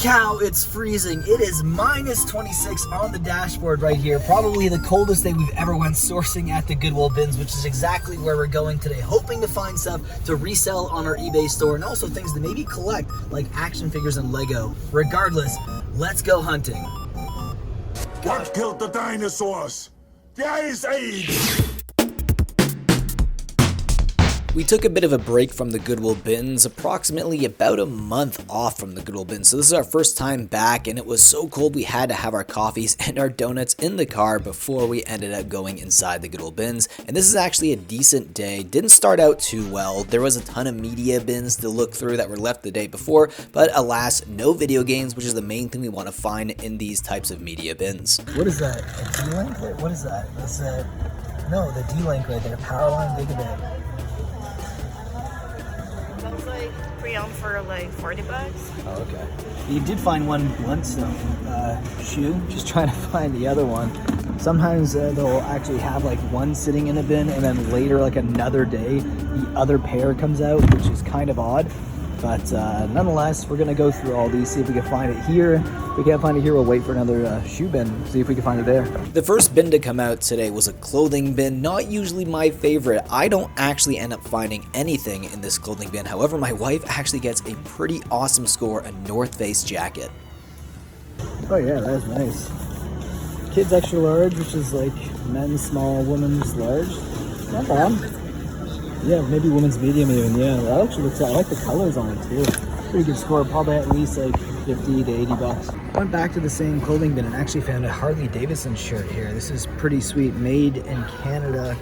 cow, it's freezing. It is minus 26 on the dashboard right here. Probably the coldest day we've ever went sourcing at the Goodwill bins, which is exactly where we're going today. Hoping to find stuff to resell on our eBay store and also things to maybe collect like action figures and Lego. Regardless, let's go hunting. What killed the dinosaurs? The Ice Age! We took a bit of a break from the Goodwill bins, approximately about a month off from the Goodwill bins. So this is our first time back, and it was so cold we had to have our coffees and our donuts in the car before we ended up going inside the Goodwill bins. And this is actually a decent day. Didn't start out too well. There was a ton of media bins to look through that were left the day before, but alas, no video games, which is the main thing we want to find in these types of media bins. What is that? A D-Link? What is that? That's no, the D-Link right there. Powerline Gigabit. Sounds like pre-owned for like 40 bucks. Oh, okay. You did find one Blundstone shoe. Just trying to find the other one. Sometimes they'll actually have like one sitting in a bin, and then later, like another day, the other pair comes out, which is kind of odd. But nonetheless, we're gonna go through all these, see if we can find it here. If we can't find it here, we'll wait for another shoe bin, see if we can find it there. The first bin to come out today was a clothing bin, not usually my favorite. I don't actually end up finding anything in this clothing bin. However, my wife actually gets a pretty awesome score, a North Face jacket. Oh yeah, that's nice. Kids extra large, which is like men's small, women's large. Not bad. Yeah, maybe women's medium even, yeah. That actually looks, I like the colors on it too. Pretty good score, probably at least like 50 to 80 bucks. Went back to the same clothing bin and actually found a Harley Davidson shirt here. This is pretty sweet, made in Canada.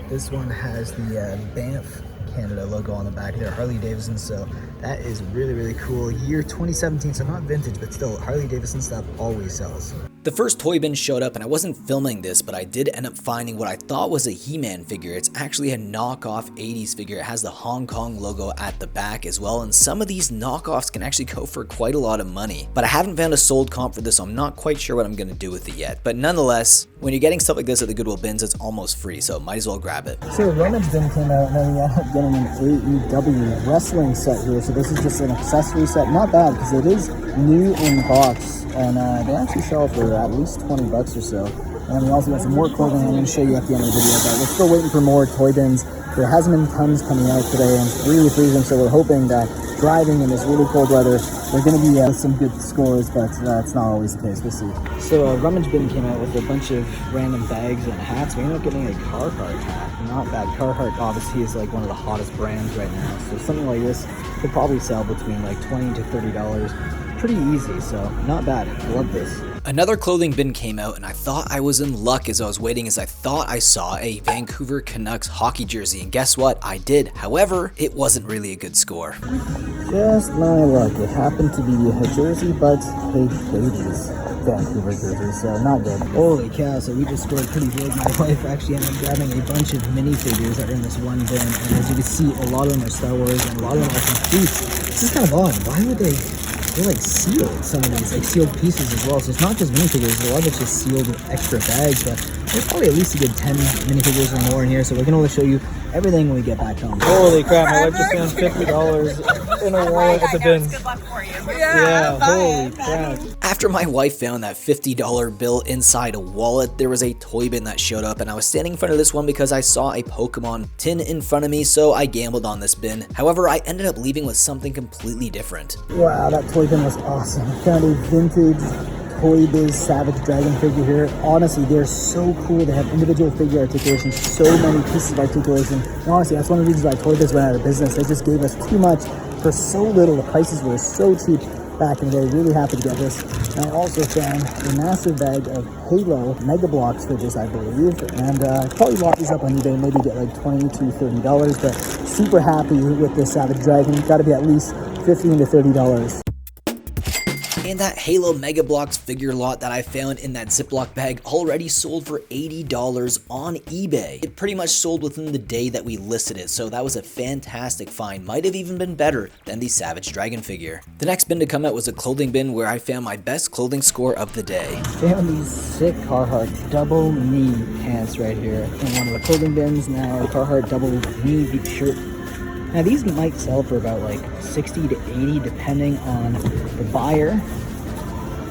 This one has the Banff Canada logo on the back there, Harley Davidson, so that is really, really cool. Year 2017, so not vintage, but still, Harley Davidson stuff always sells. The first toy bin showed up, and I wasn't filming this, but I did end up finding what I thought was a He-Man figure. It's actually a knockoff 80s figure. It has the Hong Kong logo at the back as well, and some of these knockoffs can actually go for quite a lot of money. But I haven't found a sold comp for this, so I'm not quite sure what I'm going to do with it yet. But nonetheless, when you're getting stuff like this at the Goodwill bins, it's almost free, so might as well grab it. So a rummage bin came out, and then we ended up getting an AEW wrestling set here. So this is just an accessory set. Not bad, because it is new in box. And they actually sell for at least 20 bucks or so. And we also got some more clothing I'm going to show you at the end of the video, but we're still waiting for more toy bins. There hasn't been tons coming out today, and it's really freezing, so we're hoping that driving in this really cold weather, there are going to be some good scores, but that's not always the case. We'll see. So a rummage bin came out with a bunch of random bags and hats. We ended up getting a Carhartt hat. Not bad. Carhartt obviously is like one of the hottest brands right now, so something like this could probably sell between like $20 to $30. Pretty easy, so not bad. Love this. Another clothing bin came out, and I thought I was in luck as I was waiting, as I thought I saw a Vancouver Canucks hockey jersey, and guess what? I did. However, it wasn't really a good score. Just my luck. It happened to be a jersey, but they played these Vancouver jerseys, so not good. Holy cow, so we just scored pretty good. My wife actually ended up grabbing a bunch of minifigures that are in this one bin, and as you can see, a lot of them are Star Wars, and a lot of them are complete. This is kind of odd. Why would they're like sealed, some of these, like sealed pieces as well. So it's not just minifigures, a lot of it's just sealed with extra bags, but there's probably at least a good 10 minifigures or more in here, so we're gonna show you everything when we get back home. Holy crap, my wife just found $50 in a wallet at the bins. Good luck for you. Yeah, holy crap. After my wife found that $50 bill inside a wallet, there was a toy bin that showed up, and I was standing in front of this one because I saw a Pokemon tin in front of me, so I gambled on this bin. However, I ended up leaving with something completely different. Wow, that toy bin was awesome. Found a vintage Toy Biz Savage Dragon figure here. Honestly, they're so cool. They have individual figure articulation, so many pieces of articulation. And honestly, that's one of the reasons why Toy Biz went out of business. They just gave us too much for so little. The prices were so cheap back in the day. Really happy to get this. And I also found a massive bag of Halo Mega Bloks figures, I believe. And probably lock these up on eBay, maybe get like $20 to $30. But super happy with this Savage Dragon. Got to be at least $15 to $30. And that Halo Mega Bloks figure lot that I found in that Ziploc bag already sold for $80 on eBay. It pretty much sold within the day that we listed it, so that was a fantastic find. Might have even been better than the Savage Dragon figure. The next bin to come out was a clothing bin where I found my best clothing score of the day. Found these sick Carhartt double knee pants right here in one of the clothing bins. Now Carhartt double knee shirt. Now these might sell for about like 60 to 80 depending on the buyer.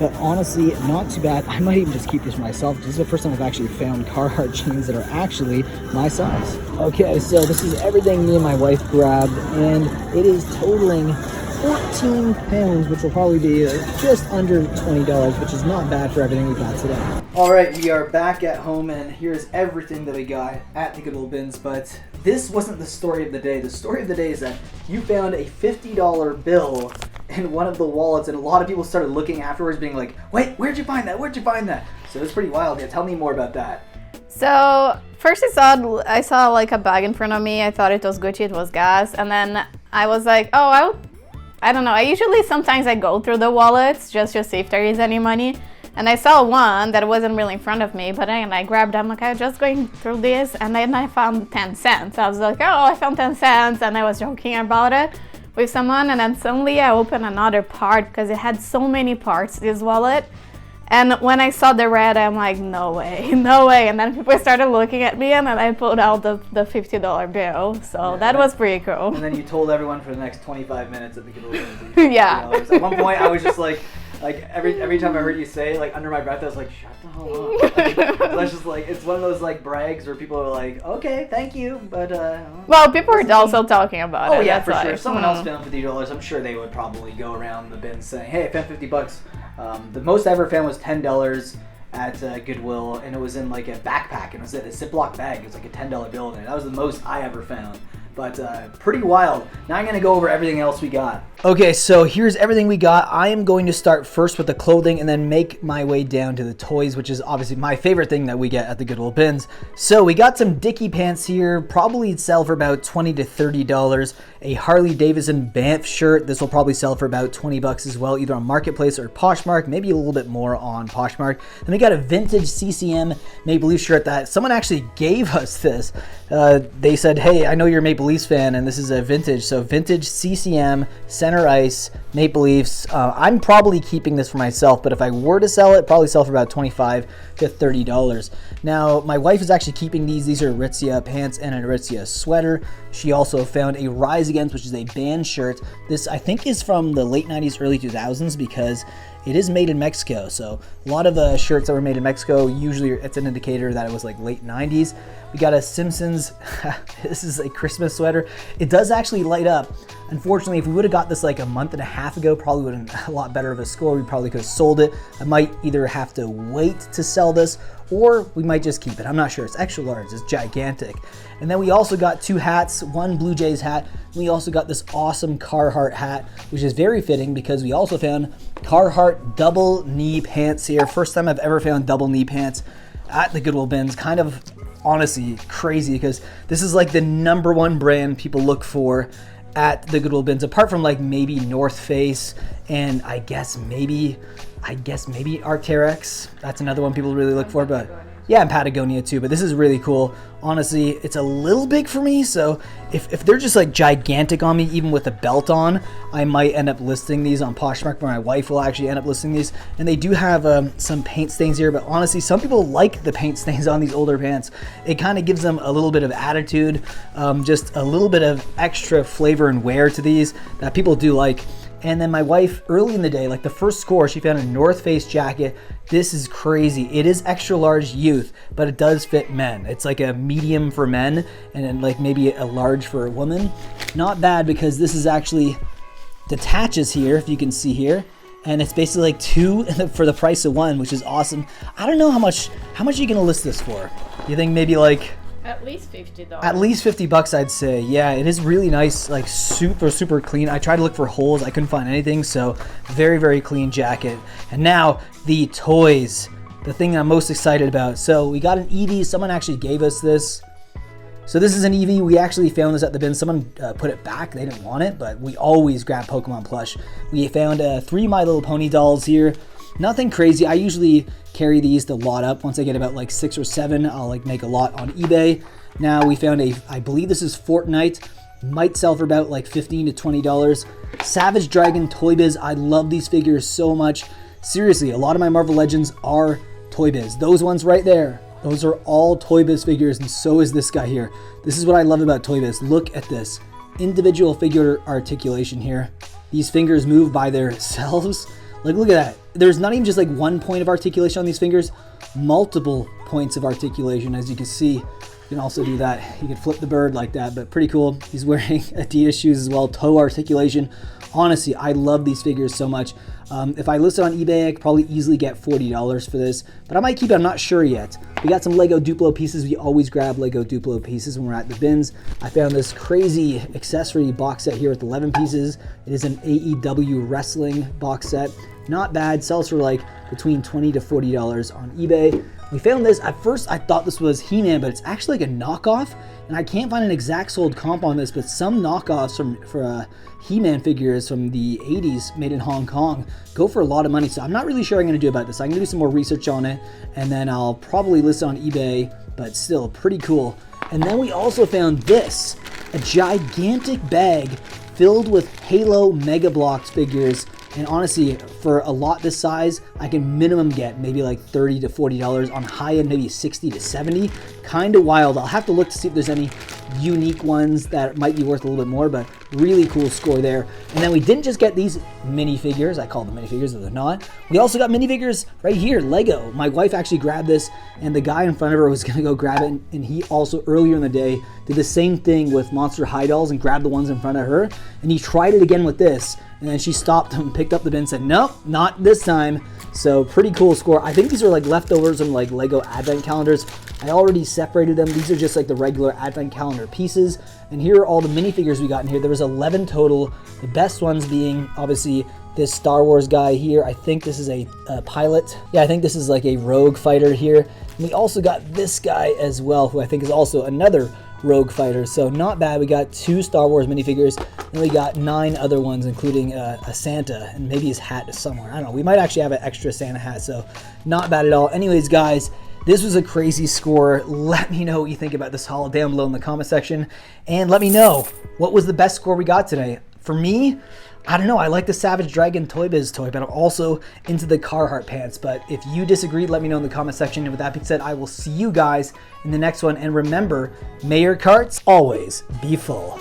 but honestly, not too bad. I might even just keep this for myself. This is the first time I've actually found Carhartt jeans that are actually my size. Okay, so this is everything me and my wife grabbed, and it is totaling 14 pounds, which will probably be just under $20, which is not bad for everything we got today. All right, we are back at home, and here's everything that we got at the Goodwill bins, but this wasn't the story of the day. The story of the day is that you found a $50 bill in one of the wallets, and a lot of people started looking afterwards being like, wait, where'd you find that? Where'd you find that? So it's pretty wild. Yeah, tell me more about that. So first I saw like a bag in front of me. I thought it was Gucci, it was gas. And then I was like, oh, I don't know. Sometimes I go through the wallets just to see if there is any money. And I saw one that wasn't really in front of me, but then I grabbed them, like I was just going through this, and then I found 10 cents. I was like, oh, I found 10 cents, and I was joking about it with someone, and then suddenly I opened another part because it had so many parts, this wallet. And when I saw the red, I'm like, no way, no way. And then people started looking at me, and then I pulled out the $50 bill. So yeah, that was pretty cool. And then you told everyone for the next 25 minutes that the Goodwill yeah. At one point, I was just like every time I heard you say, like under my breath, I was like, shut the hell up. I was just like, it's one of those like brags where people are like, okay, thank you, but well, people were also talking about it. Oh yeah, for sure. If someone else found $50, I'm sure they would probably go around the bin saying, hey, I found $50. The most I ever found was $10 at Goodwill, and it was in like a backpack, and it was in a Ziploc bag. It was like a $10 bill in there. That was the most I ever found. But pretty wild. Now I'm going to go over everything else we got. Okay, so here's everything we got. I am going to start first with the clothing and then make my way down to the toys, which is obviously my favorite thing that we get at the Goodwill bins. So we got some Dickie pants here. Probably sell for about $20 to $30. A Harley Davidson Banff shirt. This will probably sell for about $20 as well, either on Marketplace or Poshmark, maybe a little bit more on Poshmark. Then we got a vintage CCM Maple Leaf shirt that someone actually gave us this. They said, hey, I know you're a Maple Leafs fan, and this is a vintage. So vintage CCM, center ice, Maple Leafs. I'm probably keeping this for myself, but if I were to sell it, probably sell for about $25 to $30. Now, my wife is actually keeping these. These are Aritzia pants and an Aritzia sweater. She also found a Rise Against, which is a band shirt. This, I think, is from the late 90s, early 2000s, because it is made in Mexico. So a lot of shirts that were made in Mexico, usually it's an indicator that it was like late 90s. We got a Simpsons, this is a Christmas sweater. It does actually light up. Unfortunately, if we would have got this like a month and a half ago, probably would have been a lot better of a score. We probably could have sold it. I might either have to wait to sell this, or we might just keep it. I'm not sure. It's extra large. It's gigantic. And then we also got two hats, one Blue Jays hat. We also got this awesome Carhartt hat, which is very fitting because we also found Carhartt double knee pants here. First time I've ever found double knee pants at the Goodwill bins. Kind of honestly crazy because this is like the #1 brand people look for at the Goodwill bins, apart from like maybe North Face and I guess maybe Arc'teryx. That's another one people really look for, but yeah, and Patagonia too. But this is really cool. Honestly, it's a little big for me, so if they're just like gigantic on me, even with a belt on, I might end up listing these on Poshmark, but my wife will actually end up listing these. And they do have some paint stains here, but honestly, some people like the paint stains on these older pants. It kind of gives them a little bit of attitude, just a little bit of extra flavor and wear to these that people do like. And then my wife, early in the day, like the first score, she found a North Face jacket. This is crazy. It is extra large youth, but it does fit men. It's like a medium for men and then like maybe a large for a woman. Not bad because this is actually detaches here, if you can see here. And it's basically like two for the price of one, which is awesome. I don't know how much are you gonna list this for? You think maybe like at least $50. At least $50, I'd say. Yeah, it is really nice, like super clean. I tried to look for holes, I couldn't find anything, so very clean jacket. And now the toys, the thing I'm most excited about. So we got an Eevee. Someone actually gave us this. So this is an Eevee. We actually found this at the bin. Someone put it back. They didn't want it, but we always grab Pokemon plush. We found 3 My Little Pony dolls here. Nothing crazy. I usually carry these to lot up. Once I get about like 6 or 7, I'll like make a lot on eBay. Now we found I believe this is Fortnite. Might sell for about like $15 to $20. Savage Dragon Toy Biz. I love these figures so much. Seriously, a lot of my Marvel Legends are Toy Biz. Those ones right there, those are all Toy Biz figures, and so is this guy here. This is what I love about Toy Biz. Look at this. Individual figure articulation here. These fingers move by themselves. Like, look at that. There's not even just like one point of articulation on these fingers, multiple points of articulation, as you can see. You can also do that. You can flip the bird like that, but pretty cool. He's wearing Adidas shoes as well, toe articulation. Honestly, I love these figures so much. If I list it on eBay, I could probably easily get $40 for this, but I might keep it, I'm not sure yet. We got some Lego Duplo pieces. We always grab Lego Duplo pieces when we're at the bins. I found this crazy accessory box set here with 11 pieces. It is an AEW wrestling box set. Not bad, sells for like between $20 to $40 on eBay. We found this, at first I thought this was He-Man, but it's actually like a knockoff, and I can't find an exact sold comp on this, but some knockoffs for He-Man figures from the 80s made in Hong Kong go for a lot of money, so I'm not really sure what I'm going to do about this. I'm going to do some more research on it, and then I'll probably list it on eBay, but still pretty cool. And then we also found this, a gigantic bag filled with Halo Mega Bloks figures. And honestly, for a lot this size, I can minimum get maybe like $30 to $40, on high end maybe $60 to $70. Kind of wild. I'll have to look to see if there's any unique ones that might be worth a little bit more, but really cool score there. And then we didn't just get these minifigures. I call them minifigures, but they're not. We also got minifigures right here, Lego. My wife actually grabbed this, and the guy in front of her was gonna go grab it, and he also earlier in the day did the same thing with Monster High dolls and grabbed the ones in front of her, and he tried it again with this. And then she stopped and picked up the bin and said, nope, not this time. So pretty cool score. I think these are like leftovers from like Lego advent calendars. I already separated them. These are just like the regular advent calendar pieces. And here are all the minifigures we got in here. There was 11 total. The best ones being obviously this Star Wars guy here. I think this is a pilot. Yeah, I think this is like a rogue fighter here. And we also got this guy as well, who I think is also another rogue fighter. So not bad. We got 2 Star Wars minifigures, and we got 9 other ones, including a Santa, and maybe his hat is somewhere. I don't know. We might actually have an extra Santa hat, so not bad at all. Anyways, guys, this was a crazy score. Let me know what you think about this haul down below in the comment section, and let me know what was the best score we got today. For me, I don't know, I like the Savage Dragon Toy Biz toy, but I'm also into the Carhartt pants. But if you disagree, let me know in the comment section. And with that being said, I will see you guys in the next one. And remember, may your carts always be full.